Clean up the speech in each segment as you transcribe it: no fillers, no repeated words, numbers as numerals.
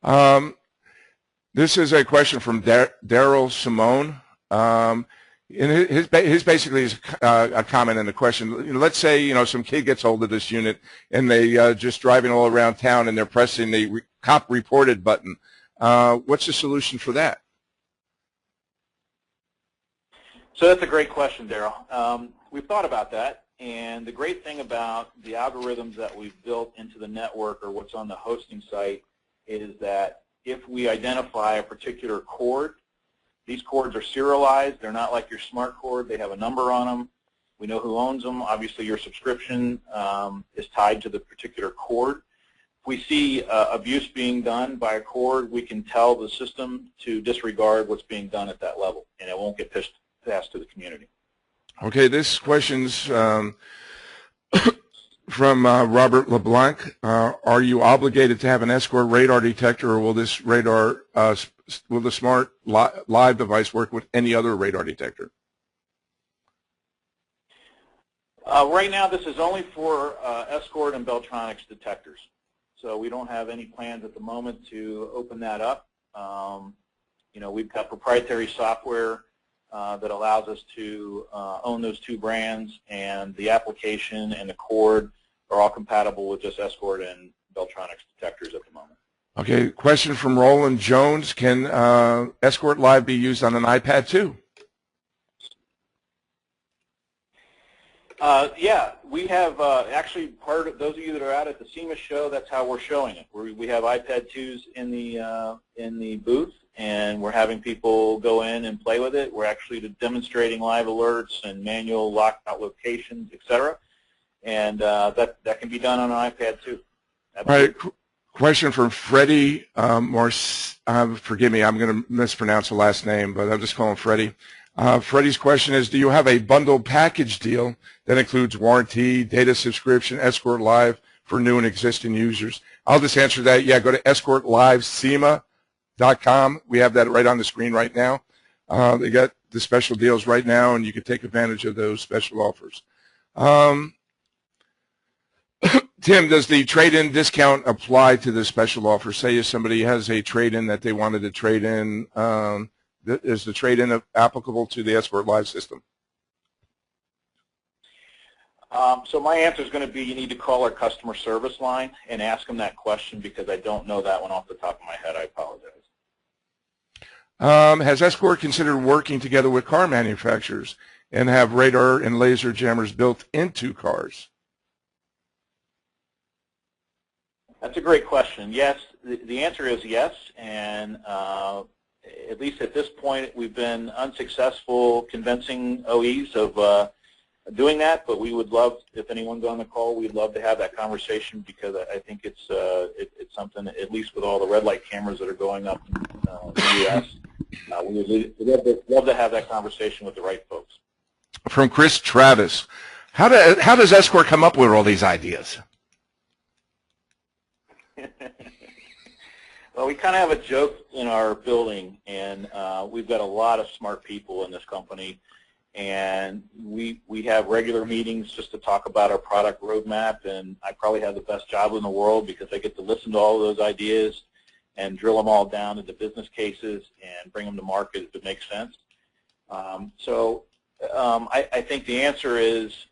customers. This is a question from Daryl Simone. And his basically is a comment and a question. Let's say some kid gets hold of this unit and they just driving all around town and they're pressing the cop reported button. What's the solution for that? So that's a great question, Daryl. We've thought about that, and the great thing about the algorithms that we've built into the network or what's on the hosting site is that if we identify a particular cord, these cords are serialized. They're not like your smart cord. They have a number on them. We know who owns them. Obviously, your subscription is tied to the particular cord. If we see abuse being done by a cord, we can tell the system to disregard what's being done at that level, and it won't get passed to the community. Okay, this question's from Robert LeBlanc. Are you obligated to have an Escort radar detector, or will this radar, will the smart live device work with any other radar detector? Right now, this is only for Escort and Beltronics detectors. So we don't have any plans at the moment to open that up. We've got proprietary software that allows us to own those two brands, and the application and the cord are all compatible with just Escort and Beltronics detectors at the moment. Okay, question from Roland Jones. Can Escort Live be used on an iPad too? Yeah, we have actually part of those of you that are out at the SEMA show. That's how we're showing it. We have iPad 2s in the booth, and we're having people go in and play with it. We're actually demonstrating live alerts and manual lockout locations, etc. And that can be done on an iPad too. Absolutely. All right. Question from Freddie Morse. Forgive me, I'm going to mispronounce the last name, but I'll just call him Freddie. Freddie's question is, do you have a bundled package deal that includes warranty, data subscription, Escort Live for new and existing users? I'll just answer that. Yeah, go to escortlivesema.com. We have that right on the screen right now. They got the special deals right now, and you can take advantage of those special offers. Tim, does the trade-in discount apply to the special offer? Say if somebody has a trade-in that they wanted to trade in, is the trade-in applicable to the Escort Live system? So my answer is going to be you need to call our customer service line and ask them that question, because I don't know that one off the top of my head. I apologize. Has Escort considered working together with car manufacturers and have radar and laser jammers built into cars? That's a great question. Yes, the answer is yes, and at least at this point, we've been unsuccessful convincing OEs of doing that, but we would love, if anyone's on the call, we'd love to have that conversation, because I think it's something, at least with all the red light cameras that are going up in the U.S., we would love to have that conversation with the right folks. From Chris Travis, how does Escort come up with all these ideas? Well, we kind of have a joke in our building, and we've got a lot of smart people in this company, and we have regular meetings just to talk about our product roadmap, and I probably have the best job in the world because I get to listen to all of those ideas and drill them all down into business cases and bring them to market if it makes sense. I think the answer is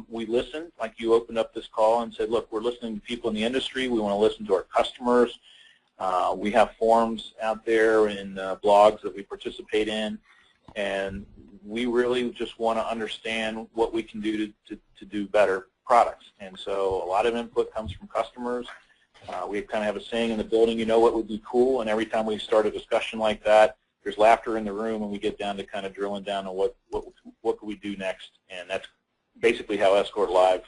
we listen, like you opened up this call and said, look, we're listening to people in the industry. We want to listen to our customers. We have forums out there and blogs that we participate in, and we really just want to understand what we can do to do better products. And so a lot of input comes from customers. We kind of have a saying in the building, what would be cool, and every time we start a discussion like that, there's laughter in the room, and we get down to kind of drilling down on what could we do next, and that's basically how Escort Live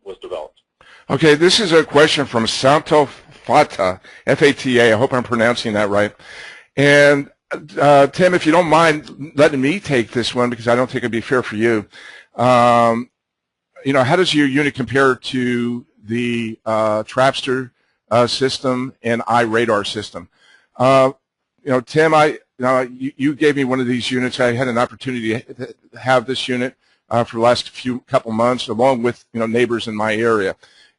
was developed. Okay, this is a question from Santo Fata, F-A-T-A. I hope I'm pronouncing that right. And Tim, if you don't mind letting me take this one, because I don't think it'd be fair for you. How does your unit compare to the Trapster system and iRadar system? Tim, you gave me one of these units. I had an opportunity to have this unit for the last couple months, along with neighbors in my area.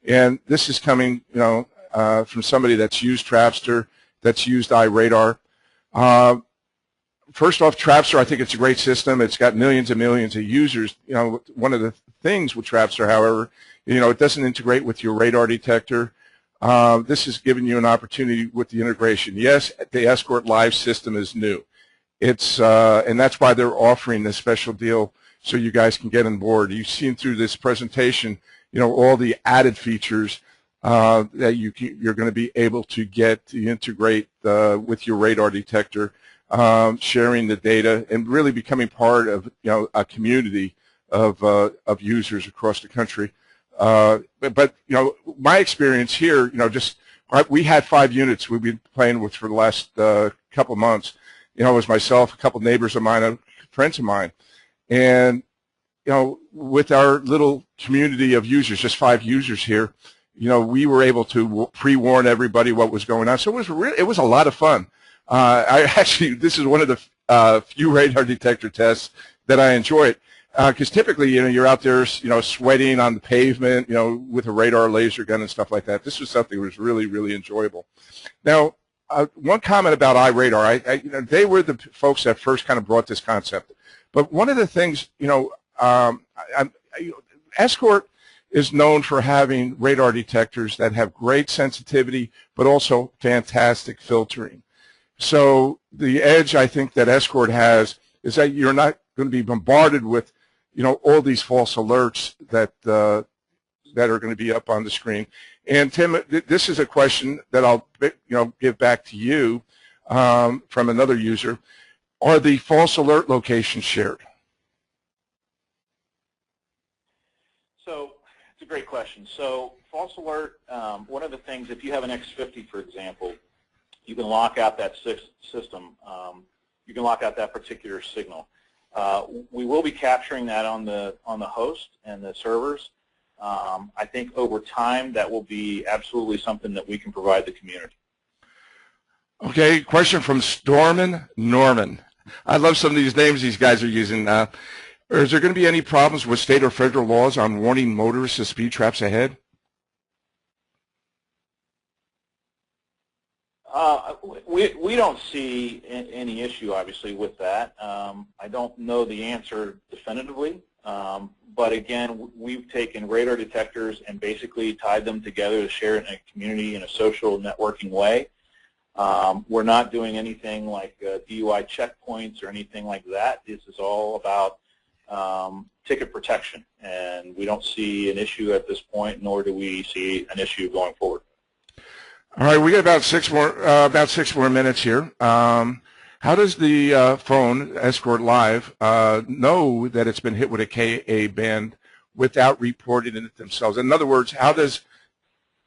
And this is coming, from somebody that's used Trapster, that's used iRadar. First off, Trapster, I think it's a great system. It's got millions and millions of users. You know, one of the things with Trapster, however, you know, it doesn't integrate with your radar detector. This has given you an opportunity with the integration. Yes, the Escort Live system is new. It's and that's why they're offering this special deal so you guys can get on board. You've seen through this presentation, you know, all the added features that you're going to be able to get to integrate with your radar detector, sharing the data, and really becoming part of, you know, a community of users across the country. But you know, my experience here, you know, just we had 5 units we've been playing with for the last couple of months. You know, it was myself, a couple of neighbors of mine, friends of mine, and you know, with our little community of users, just 5 users here, you know, we were able to pre-warn everybody what was going on. So it was a lot of fun. This is one of the few radar detector tests that I enjoyed. Because typically, you know, you're out there, you know, sweating on the pavement, you know, with a radar laser gun and stuff like that. This was something that was really, really enjoyable. Now, one comment about iRadar, you know, they were the folks that first kind of brought this concept. But one of the things, you know, Escort is known for having radar detectors that have great sensitivity, but also fantastic filtering. So the edge I think that Escort has is that you're not going to be bombarded with, you know, all these false alerts that that are going to be up on the screen. And Tim, this is a question that I'll, you know, give back to you from another user. Are the false alert locations shared? So it's a great question. So false alert, one of the things, if you have an X50, for example, you can lock out that system. You can lock out that particular signal. We will be capturing that on the host and the servers. I think over time that will be absolutely something that we can provide the community. Okay, question from Stormin Norman. I love some of these names these guys are using. Is there going to be any problems with state or federal laws on warning motorists of speed traps ahead? We don't see any issue, obviously, with that. I don't know the answer definitively, but again, we've taken radar detectors and basically tied them together to share it in a community in a social networking way. We're not doing anything like DUI checkpoints or anything like that. This is all about ticket protection, and we don't see an issue at this point, nor do we see an issue going forward. All right, we got about six more minutes here. How does the phone, Escort Live, know that it's been hit with a KA band without reporting it themselves? In other words, how does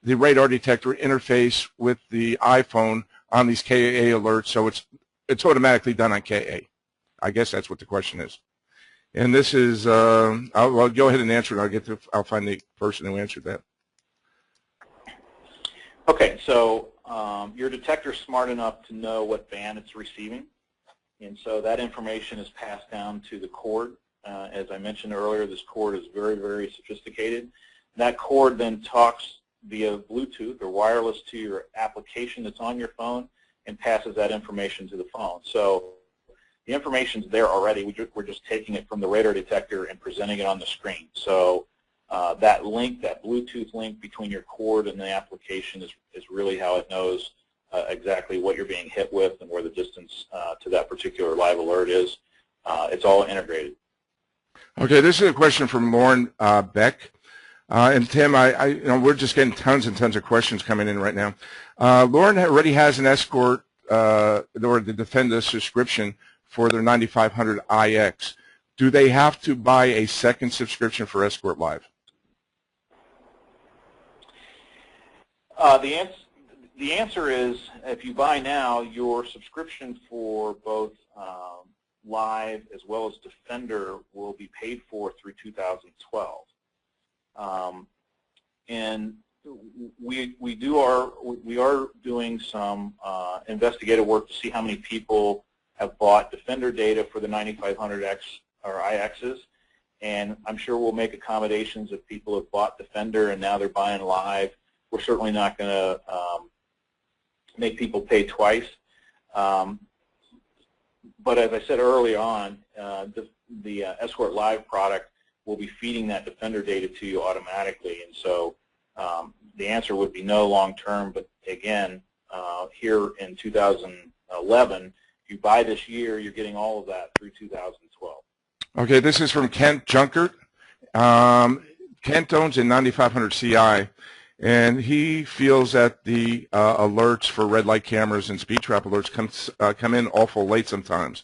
the radar detector interface with the iPhone on these KA alerts so it's automatically done on KA? I guess that's what the question is. And this is, I'll go ahead and answer it. I'll find the person who answered that. Okay, so your detector's smart enough to know what band it's receiving, and so that information is passed down to the cord. As I mentioned earlier, this cord is very, very sophisticated. That cord then talks via Bluetooth or wireless to your application that's on your phone and passes that information to the phone. So the information's there already. We're just taking it from the radar detector and presenting it on the screen. So that link, that Bluetooth link between your cord and the application is really how it knows exactly what you're being hit with and where the distance to that particular live alert is. It's all integrated. Okay, this is a question from Lauren Beck. And Tim, you know, we're just getting tons and tons of questions coming in right now. Lauren already has an Escort or the Defender subscription for their 9500 IX. Do they have to buy a second subscription for Escort Live? The answer is, if you buy now, your subscription for both Live as well as Defender will be paid for through 2012. And we are doing some investigative work to see how many people have bought Defender data for the 9500X or IXs, and I'm sure we'll make accommodations if people have bought Defender and now they're buying Live. we're certainly not going to make people pay twice. But as I said early on, the Escort Live product will be feeding that Defender data to you automatically, and so the answer would be no long term. But again, here in 2011, if you buy this year, you're getting all of that through 2012. Okay, this is from Kent Junkert. Kent owns a 9500 CI, and he feels that the alerts for red light cameras and speed trap alerts come in awful late sometimes.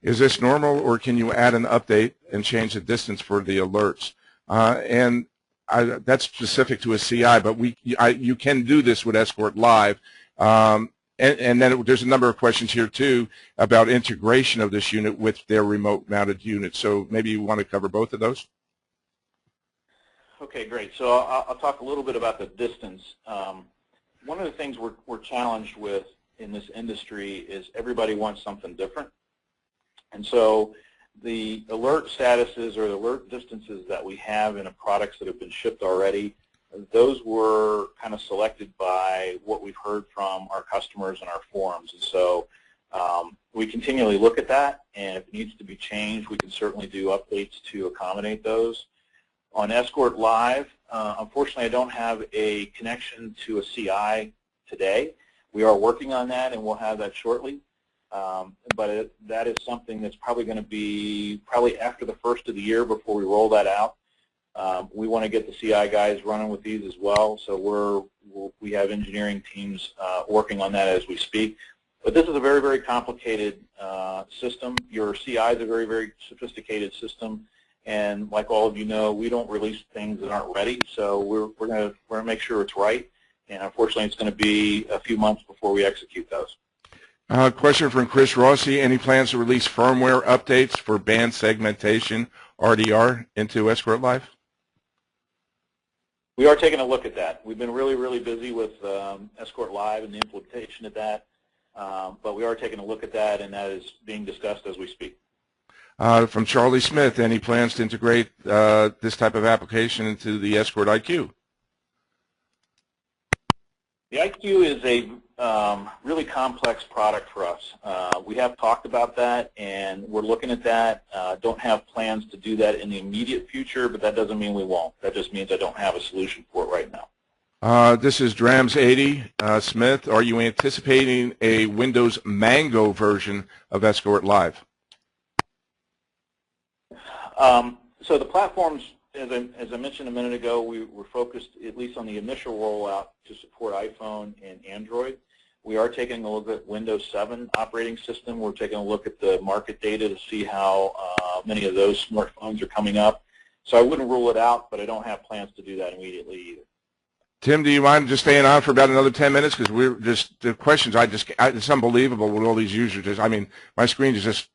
Is this normal, or can you add an update and change the distance for the alerts? That's specific to a CI, but you can do this with Escort Live. And then there's a number of questions here, too, about integration of this unit with their remote-mounted unit. So maybe you want to cover both of those? Okay, great. So I'll talk a little bit about the distance. One of the things we're challenged with in this industry is everybody wants something different. And so the alert statuses or the alert distances that we have in products that have been shipped already, those were kind of selected by what we've heard from our customers and our forums. And so we continually look at that, and if it needs to be changed, we can certainly do updates to accommodate those. On Escort Live, unfortunately, I don't have a connection to a CI today. We are working on that, and we'll have that shortly. But that is something that's probably going to be after the first of the year before we roll that out. We want to get the CI guys running with these as well, so we have engineering teams working on that as we speak. But this is a very, very complicated system. Your CI is a very, very sophisticated system, and like all of you know, we don't release things that aren't ready. So we're going to make sure it's right, and unfortunately, it's going to be a few months before we execute those. Question from Chris Rossi. Any plans to release firmware updates for band segmentation, RDR, into Escort Live? We are taking a look at that. We've been really, really busy with Escort Live and the implementation of that, but we are taking a look at that, and that is being discussed as we speak. From Charlie Smith, any plans to integrate this type of application into the Escort IQ? The IQ is a really complex product for us. We have talked about that, and we're looking at that. Don't have plans to do that in the immediate future, but that doesn't mean we won't. That just means I don't have a solution for it right now. This is Drams80 Smith. Are you anticipating a Windows Mango version of Escort Live? So the platforms, as I mentioned a minute ago, we were focused, at least on the initial rollout, to support iPhone and Android. We are taking a look at Windows 7 operating system. We're taking a look at the market data to see how many of those smartphones are coming up. So I wouldn't rule it out, but I don't have plans to do that immediately either. Tim, do you mind just staying on for about another 10 minutes? Because we're just, the questions, it's unbelievable with all these users. I mean, my screen is just,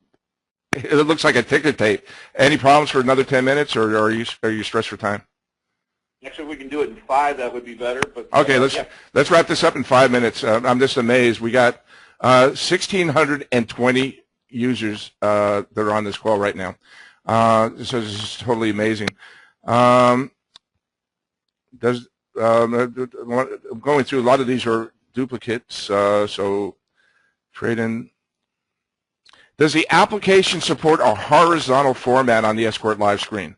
it looks like a ticker tape. Any problems for another 10 minutes, or are you stressed for time? Actually, if we can do it in 5, that would be better. But okay, let's wrap this up in 5 minutes. I'm just amazed. We got 1,620 users that are on this call right now. So this is totally amazing. I'm going through a lot of these are duplicates. So trade in. Does the application support a horizontal format on the Escort Live screen?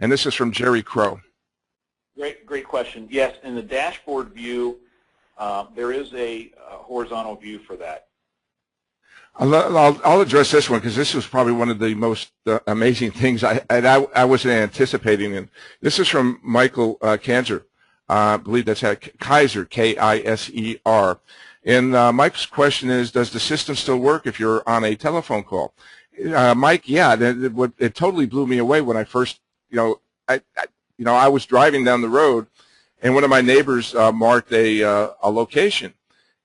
And this is from Jerry Crow. Great question. Yes, in the dashboard view, there is a horizontal view for that. I'll address this one because this was probably one of the most amazing things I wasn't anticipating. And this is from Michael Kanzer. I believe that's Kaiser, K-I-S-E-R. And Mike's question is, does the system still work if you're on a telephone call? Mike, yeah, it totally blew me away when I first, I was driving down the road, and one of my neighbors marked a location.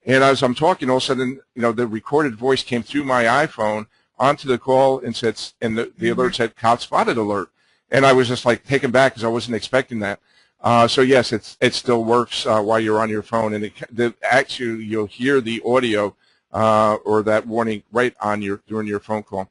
And as I'm talking, all of a sudden, the recorded voice came through my iPhone onto the call and said, and the alert said "Cop spotted alert," and I was just like taken back because I wasn't expecting that. So yes, it still works while you're on your phone, and actually you'll hear the audio or that warning right on during your phone call.